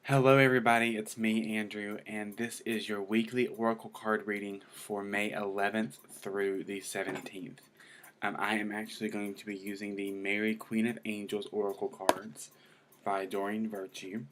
Hello, everybody. It's me, Andrew, and this is your weekly Oracle card reading for May 11th through the 17th. I am actually going to be using the Mary, Queen of Angels Oracle cards by Doreen Virtue.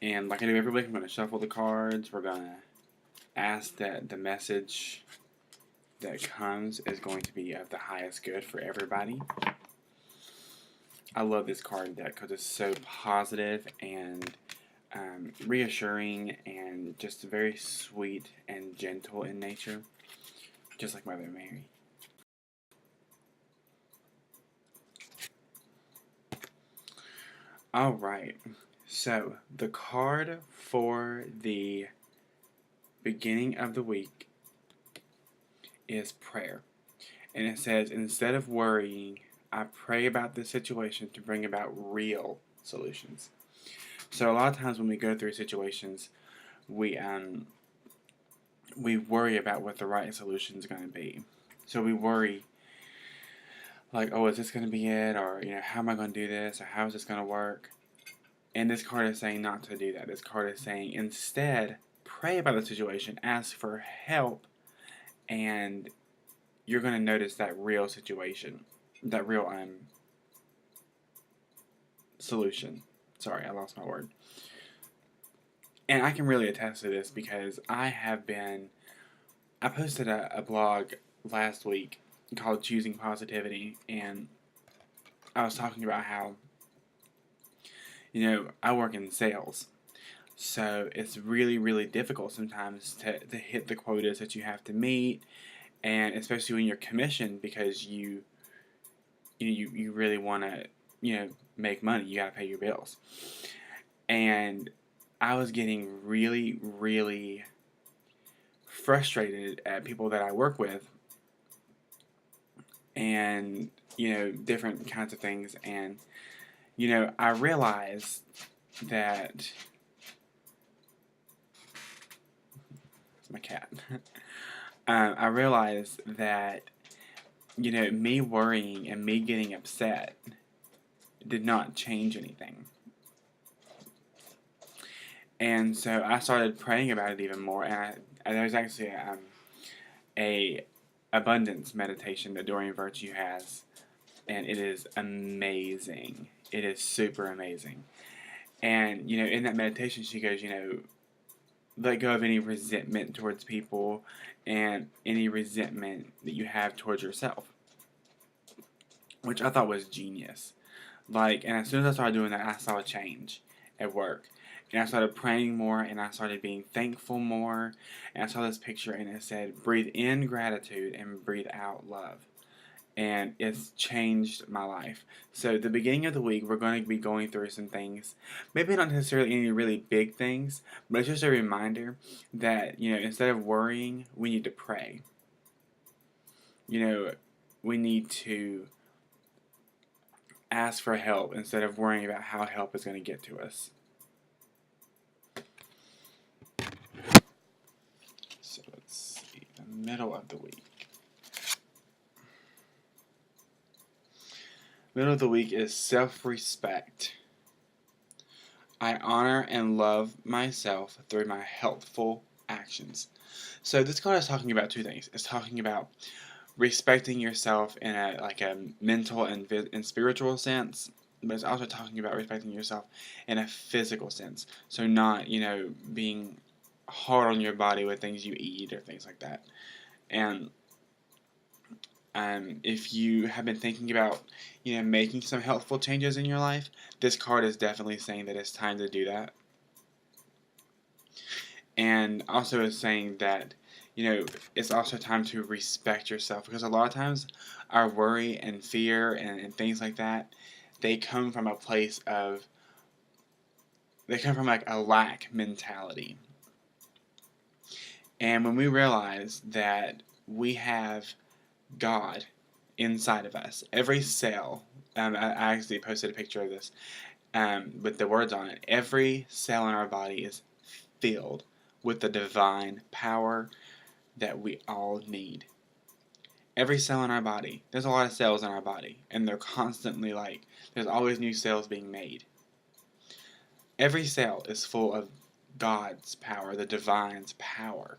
And like I do every week, I'm going to shuffle the cards. We're going to ask that the message that comes is going to be of the highest good for everybody. I love this card deck because it's so positive and reassuring and just very sweet and gentle in nature, just like Mother Mary. Alright, so the card for the beginning of the week is prayer. And it says, instead of worrying, I pray about this situation to bring about real solutions. So a lot of times when we go through situations, we worry about what the right solution is going to be. So we worry, like, oh, is this going to be it? Or, how am I going to do this? Or how is this going to work? And this card is saying not to do that. This card is saying instead, pray about the situation, ask for help, and you're going to notice that real situation, that real solution. Sorry, I lost my word. And I can really attest to this because I posted a blog last week called Choosing Positivity, and I was talking about how, I work in sales. So it's really, really difficult sometimes to hit the quotas that you have to meet, and especially when you're commissioned because you really want to, make money. You got to pay your bills. And I was getting really, really frustrated at people that I work with and, different kinds of things. And, I realized that it's my cat. I realized that, me worrying and me getting upset did not change anything. And so I started praying about it even more, and there's actually a abundance meditation that Doreen Virtue has, and it is amazing. It is super amazing. And, in that meditation she goes, let go of any resentment towards people and any resentment that you have towards yourself, which I thought was genius. And as soon as I started doing that, I saw a change at work. And I started praying more, and I started being thankful more. And I saw this picture, and it said, breathe in gratitude and breathe out love. And it's changed my life. So the beginning of the week, we're going to be going through some things. Maybe not necessarily any really big things, but it's just a reminder that, instead of worrying, we need to pray. We need to ask for help instead of worrying about how help is going to get to us. So let's see, the middle of the week. Middle of the week is self-respect. I honor and love myself through my helpful actions. So this card is talking about two things. It's talking about respecting yourself in a mental and spiritual sense, but it's also talking about respecting yourself in a physical sense. So not, being hard on your body with things you eat or things like that. And if you have been thinking about, making some helpful changes in your life, this card is definitely saying that it's time to do that. And also is saying that, it's also time to respect yourself, because a lot of times our worry and fear and things like that, they come from a place of, they come from like a lack mentality. And when we realize that we have God inside of us, every cell, I actually posted a picture of this with the words on it, every cell in our body is filled with the divine power that we all need. Every cell in our body, there's a lot of cells in our body, and they're constantly there's always new cells being made. Every cell is full of God's power, the divine's power.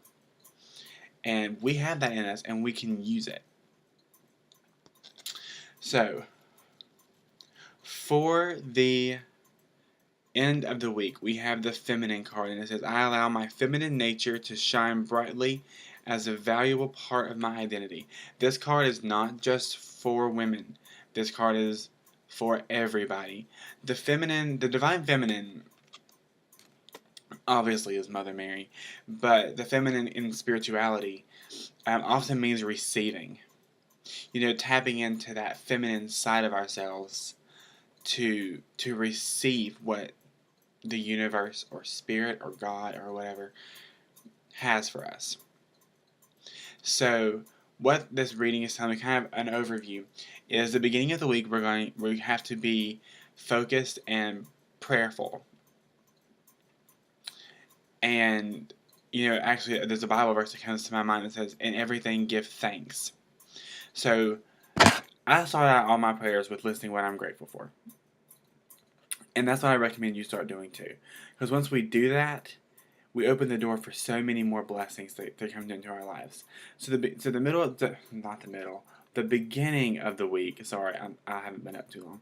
And we have that in us, and we can use it. So, for the end of the week, we have the feminine card, and it says, I allow my feminine nature to shine brightly as a valuable part of my identity. This card is not just for women. This card is for everybody. The divine feminine, obviously, is Mother Mary, but the feminine in spirituality often means receiving. Tapping into that feminine side of ourselves to receive what the universe or spirit or God or whatever has for us. So what this reading is telling me, kind of an overview, is the beginning of the week we have to be focused and prayerful. And actually there's a Bible verse that comes to my mind that says, in everything give thanks. So I start out all my prayers with listing what I'm grateful for. And that's what I recommend you start doing too. Because once we do that, we open the door for so many more blessings that come into our lives. So the beginning of the week, sorry, I haven't been up too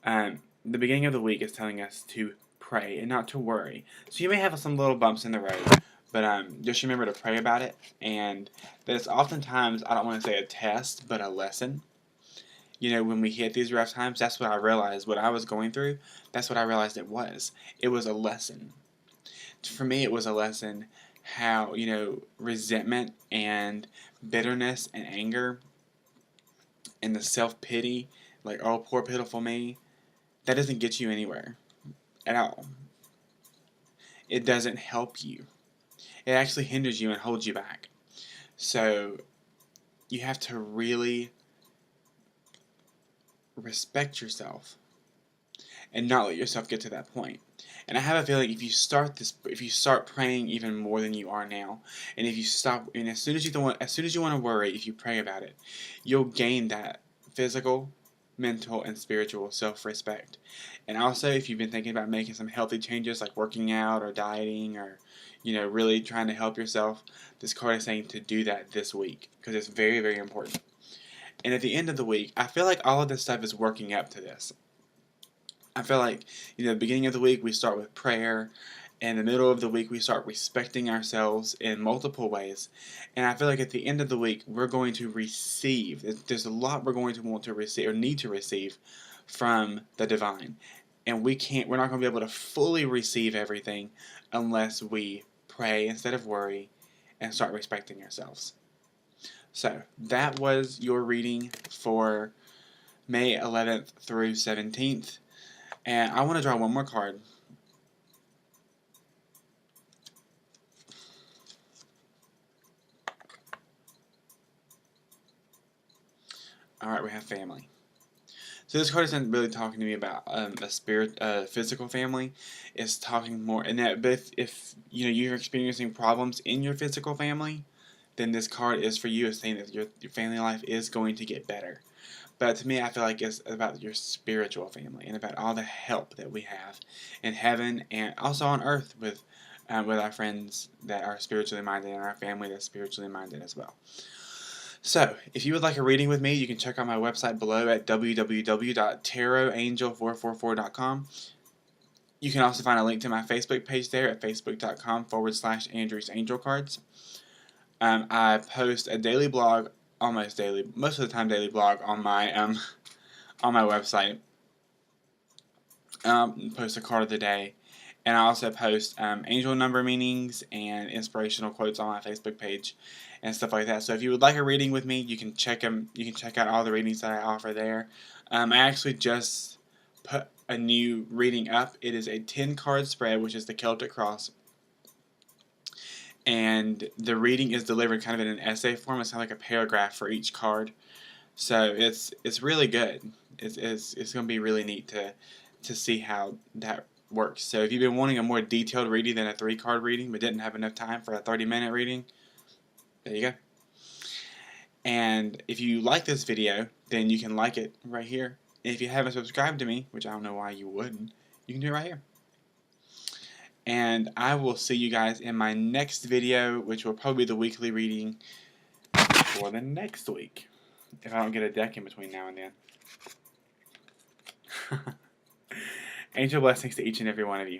long. The beginning of the week is telling us to pray and not to worry. So you may have some little bumps in the road, but just remember to pray about it, and that it's oftentimes, I don't want to say a test, but a lesson. When we hit these rough times, that's what I realized, what I was going through, that's what I realized it was. It was a lesson. For me, it was a lesson how, resentment and bitterness and anger and the self-pity, like, oh, poor pitiful me, that doesn't get you anywhere at all. It doesn't help you. It actually hinders you and holds you back. So you have to really respect yourself and not let yourself get to that point. And I have a feeling if you start praying even more than you are now, and if you stop, and as soon as you want to worry, if you pray about it, you'll gain that physical, mental, and spiritual self-respect. And also, if you've been thinking about making some healthy changes like working out or dieting or really trying to help yourself, this card is saying to do that this week because it's very, very important. And at the end of the week, I feel like all of this stuff is working up to this. I feel like, the beginning of the week we start with prayer, and the middle of the week we start respecting ourselves in multiple ways. And I feel like at the end of the week we're going to receive. There's a lot we're going to want to receive or need to receive from the divine. And we're not going to be able to fully receive everything unless we pray instead of worry and start respecting ourselves. So that was your reading for May 11th through 17th. And I want to draw one more card. Alright, we have family. So this card isn't really talking to me about a physical family. It's talking more, and that if you're experiencing problems in your physical family, then this card is for you. It's saying that your family life is going to get better. But to me, I feel like it's about your spiritual family and about all the help that we have in heaven and also on earth with our friends that are spiritually minded and our family that's spiritually minded as well. So, if you would like a reading with me, you can check out my website below at www.tarotangel444.com. You can also find a link to my Facebook page there at facebook.com/Andrew's Angel Cards. I post a daily blog, almost daily, most of the time daily blog on my website. Post a card of the day, and I also post angel number meanings and inspirational quotes on my Facebook page and stuff like that. So if you would like a reading with me, you can check them. You can check out all the readings that I offer there. I actually just put a new reading up. It is a 10-card spread, which is the Celtic Cross. And the reading is delivered kind of in an essay form. It's kind of like a paragraph for each card. So it's really good. It's going to be really neat to see how that works. So if you've been wanting a more detailed reading than a 3-card reading but didn't have enough time for a 30-minute reading, there you go. And if you like this video, then you can like it right here. And if you haven't subscribed to me, which I don't know why you wouldn't, you can do it right here. And I will see you guys in my next video, which will probably be the weekly reading for the next week, if I don't get a deck in between now and then. Angel blessings to each and every one of you.